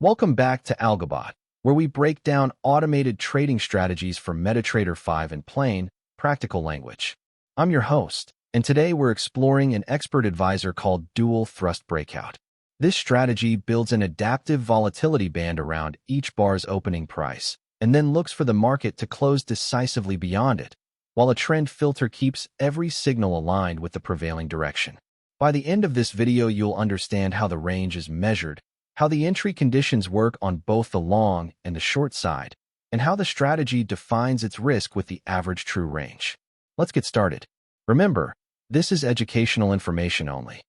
Welcome back to AlgoBot, where we break down automated trading strategies for MetaTrader 5 in plain, practical language. I'm your host, and today we're exploring an expert advisor called Dual Thrust Breakout. This strategy builds an adaptive volatility band around each bar's opening price, and then looks for the market to close decisively beyond it, while a trend filter keeps every signal aligned with the prevailing direction. By the end of this video, you'll understand how the range is measured, how the entry conditions work on both the long and the short side, and how the strategy defines its risk with the average true range. Let's get started. Remember, this is educational information only.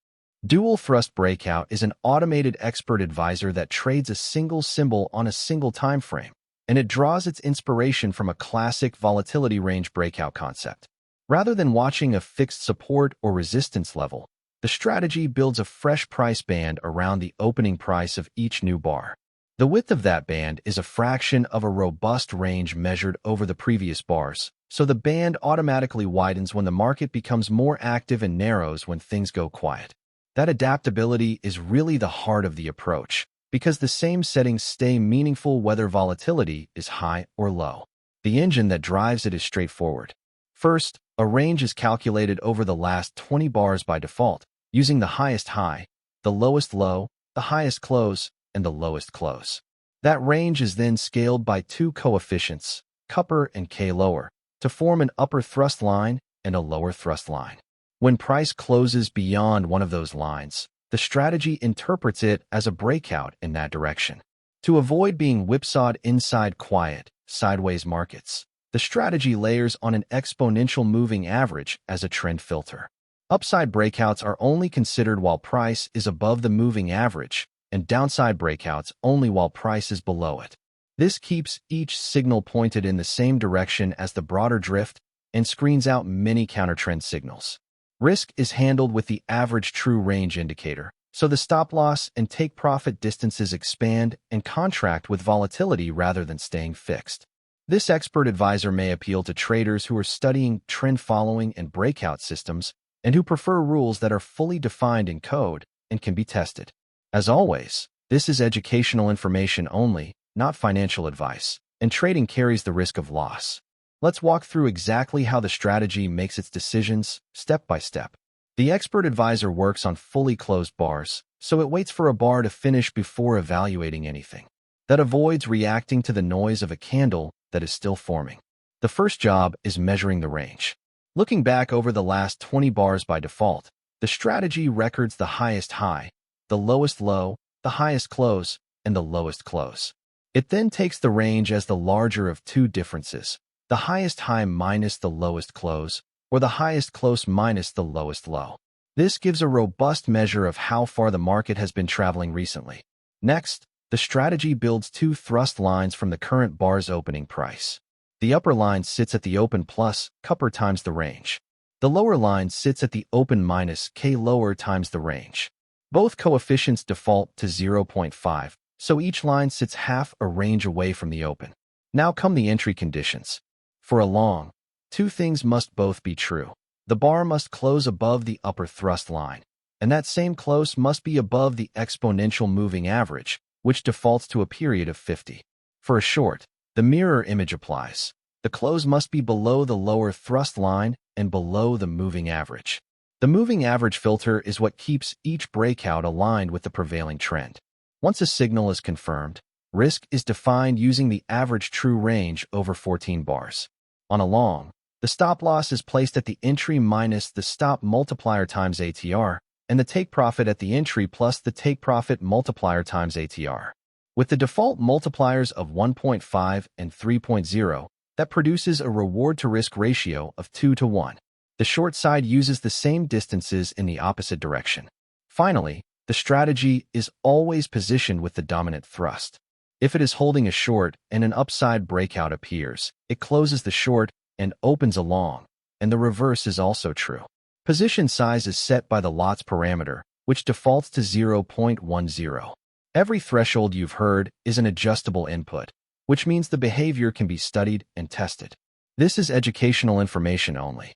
Dual Thrust Breakout is an automated expert advisor that trades a single symbol on a single time frame, and it draws its inspiration from a classic volatility range breakout concept. Rather than watching a fixed support or resistance level, the strategy builds a fresh price band around the opening price of each new bar. The width of that band is a fraction of a robust range measured over the previous bars, so the band automatically widens when the market becomes more active and narrows when things go quiet. That adaptability is really the heart of the approach, because the same settings stay meaningful whether volatility is high or low. The engine that drives it is straightforward. First, a range is calculated over the last 20 bars by default, using the highest high, the lowest low, the highest close, and the lowest close. That range is then scaled by two coefficients, KUpper and KLower, to form an upper thrust line and a lower thrust line. When price closes beyond one of those lines, the strategy interprets it as a breakout in that direction. To avoid being whipsawed inside quiet, sideways markets, the strategy layers on an exponential moving average as a trend filter. Upside breakouts are only considered while price is above the moving average, and downside breakouts only while price is below it. This keeps each signal pointed in the same direction as the broader drift and screens out many countertrend signals. Risk is handled with the average true range indicator, so the stop loss and take profit distances expand and contract with volatility rather than staying fixed. This expert advisor may appeal to traders who are studying trend following and breakout systems, and who prefer rules that are fully defined in code and can be tested. As always, this is educational information only, not financial advice, and trading carries the risk of loss. Let's walk through exactly how the strategy makes its decisions, step by step. The expert advisor works on fully closed bars, so it waits for a bar to finish before evaluating anything. That avoids reacting to the noise of a candle that is still forming. The first job is measuring the range. Looking back over the last 20 bars by default, the strategy records the highest high, the lowest low, the highest close, and the lowest close. It then takes the range as the larger of two differences, the highest high minus the lowest close, or the highest close minus the lowest low. This gives a robust measure of how far the market has been traveling recently. Next, the strategy builds two thrust lines from the current bar's opening price. The upper line sits at the open plus KUpper times the range. The lower line sits at the open minus KLower times the range. Both coefficients default to 0.5, so each line sits half a range away from the open. Now come the entry conditions. For a long, two things must both be true. The bar must close above the upper thrust line, and that same close must be above the exponential moving average, which defaults to a period of 50. For a short, the mirror image applies. The close must be below the lower thrust line and below the moving average. The moving average filter is what keeps each breakout aligned with the prevailing trend. Once a signal is confirmed, risk is defined using the average true range over 14 bars. On a long, the stop loss is placed at the entry minus the stop multiplier times ATR, and the take profit at the entry plus the take profit multiplier times ATR. With the default multipliers of 1.5 and 3.0, that produces a reward-to-risk ratio of 2 to 1. The short side uses the same distances in the opposite direction. Finally, the strategy is always positioned with the dominant thrust. If it is holding a short and an upside breakout appears, it closes the short and opens a long, and the reverse is also true. Position size is set by the lots parameter, which defaults to 0.10. Every threshold you've heard is an adjustable input, which means the behavior can be studied and tested. This is educational information only.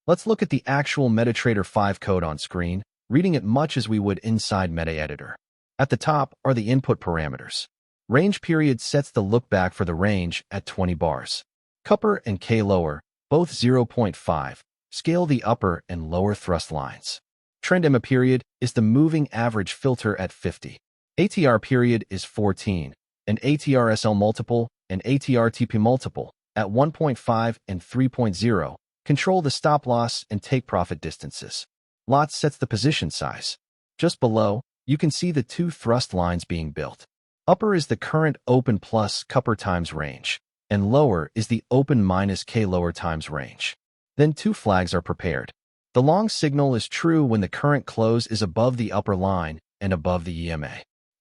Let's look at the actual MetaTrader 5 code on screen, reading it much as we would inside MetaEditor. At the top are the input parameters. Range period sets the look-back for the range at 20 bars. KUpper and KLower, both 0.5, scale the upper and lower thrust lines. TrendMA is the moving average filter at 50. AtrPeriod is 14, and AtrSlMult and AtrTpMult at 1.5 and 3.0 control the stop-loss and take-profit distances. Lot sets the position size. Just below, you can see the two thrust lines being built. Upper is the current open plus KUpper times range, and lower is the open minus KLower times range. Then two flags are prepared. The long signal is true when the current close is above the upper line and above the EMA.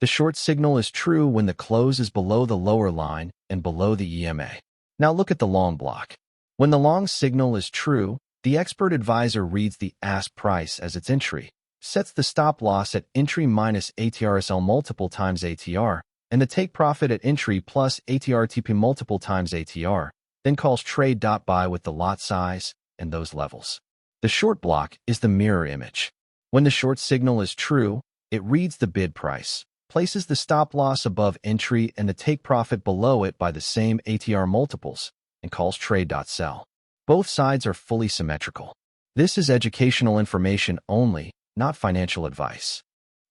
The short signal is true when the close is below the lower line and below the EMA. Now look at the long block. When the long signal is true, the expert advisor reads the ask price as its entry, sets the stop loss at entry minus AtrSlMult times ATR, and the take profit at entry plus AtrTpMult times ATR, then calls trade.buy with the lot size and those levels. The short block is the mirror image. When the short signal is true, it reads the bid price, places the stop loss above entry and the take profit below it by the same ATR multiples, and calls trade.sell. Both sides are fully symmetrical. This is educational information only, not financial advice.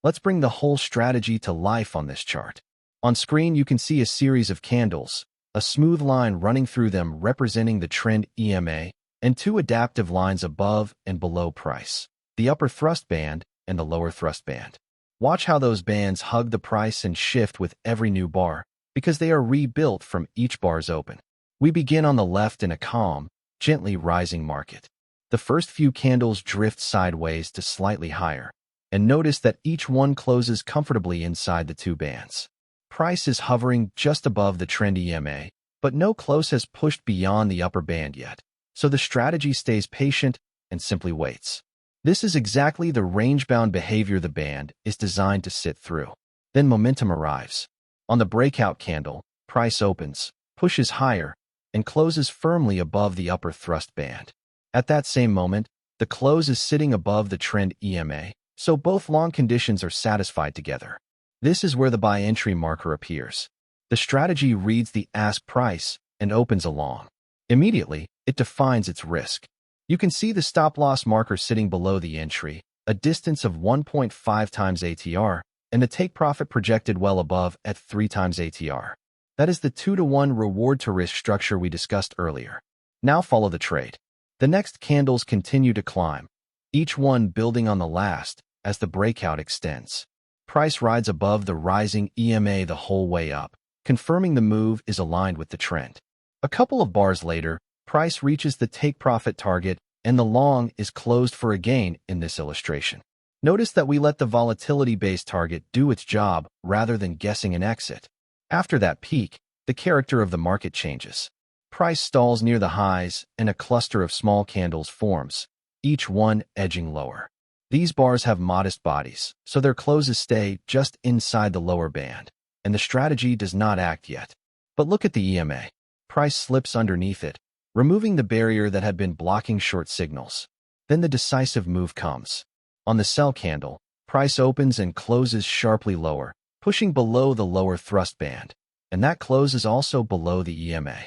Let's bring the whole strategy to life on this chart. On screen, you can see a series of candles, a smooth line running through them representing the trend EMA, and two adaptive lines above and below price, the upper thrust band and the lower thrust band. Watch how those bands hug the price and shift with every new bar, because they are rebuilt from each bar's open. We begin on the left in a calm, gently rising market. The first few candles drift sideways to slightly higher, and notice that each one closes comfortably inside the two bands. Price is hovering just above the trend EMA, but no close has pushed beyond the upper band yet, so the strategy stays patient and simply waits. This is exactly the range-bound behavior the band is designed to sit through. Then momentum arrives. On the breakout candle, price opens, pushes higher, and closes firmly above the upper thrust band. At that same moment, the close is sitting above the trend EMA, so both long conditions are satisfied together. This is where the buy entry marker appears. The strategy reads the ask price and opens a long. Immediately, it defines its risk. You can see the stop-loss marker sitting below the entry, a distance of 1.5 times ATR, and the take-profit projected well above at 3 times ATR. That is the 2-to-1 reward-to-risk structure we discussed earlier. Now follow the trade. The next candles continue to climb, each one building on the last as the breakout extends. Price rides above the rising EMA the whole way up, confirming the move is aligned with the trend. A couple of bars later, price reaches the take-profit target, and the long is closed for a gain in this illustration. Notice that we let the volatility-based target do its job rather than guessing an exit. After that peak, the character of the market changes. Price stalls near the highs, and a cluster of small candles forms, each one edging lower. These bars have modest bodies, so their closes stay just inside the lower band, and the strategy does not act yet. But look at the EMA. Price slips underneath it, removing the barrier that had been blocking short signals. Then the decisive move comes. On the sell candle, price opens and closes sharply lower, pushing below the lower thrust band, and that close is also below the EMA.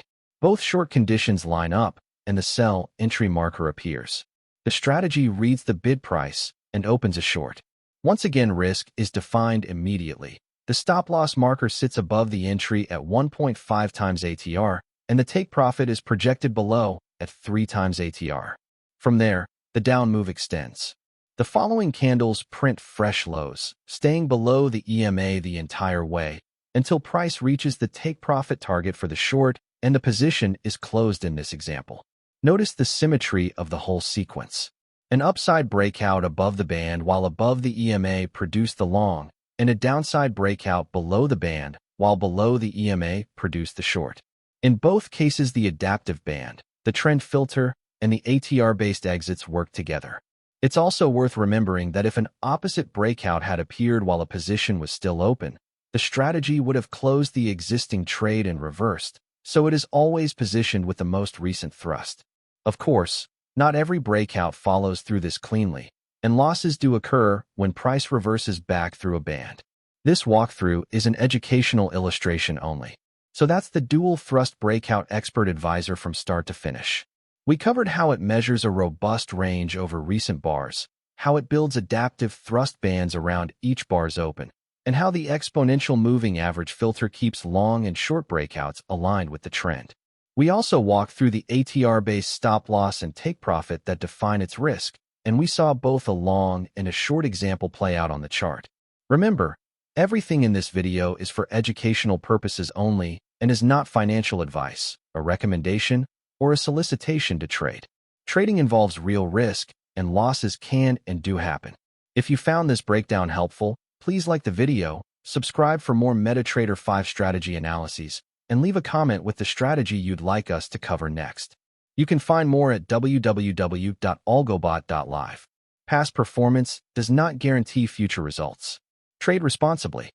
Both short conditions line up, and the sell entry marker appears. The strategy reads the bid price and opens a short. Once again, risk is defined immediately. The stop-loss marker sits above the entry at 1.5 times ATR, and the take profit is projected below at 3 times ATR. From there, the down move extends. The following candles print fresh lows, staying below the EMA the entire way, until price reaches the take profit target for the short, and the position is closed in this example. Notice the symmetry of the whole sequence. An upside breakout above the band while above the EMA produced the long, and a downside breakout below the band while below the EMA produced the short. In both cases, the adaptive band, the trend filter, and the ATR-based exits work together. It's also worth remembering that if an opposite breakout had appeared while a position was still open, the strategy would have closed the existing trade and reversed, so it is always positioned with the most recent thrust. Of course, not every breakout follows through this cleanly, and losses do occur when price reverses back through a band. This walkthrough is an educational illustration only. So that's the Dual Thrust Breakout Expert Advisor from start to finish. We covered how it measures a robust range over recent bars, how it builds adaptive thrust bands around each bar's open, and how the exponential moving average filter keeps long and short breakouts aligned with the trend. We also walked through the ATR-based stop loss and take profit that define its risk, and we saw both a long and a short example play out on the chart. Remember, everything in this video is for educational purposes only and is not financial advice, a recommendation, or a solicitation to trade. Trading involves real risk, and losses can and do happen. If you found this breakdown helpful, please like the video, subscribe for more MetaTrader 5 strategy analyses, and leave a comment with the strategy you'd like us to cover next. You can find more at www.algobot.live. Past performance does not guarantee future results. Trade responsibly.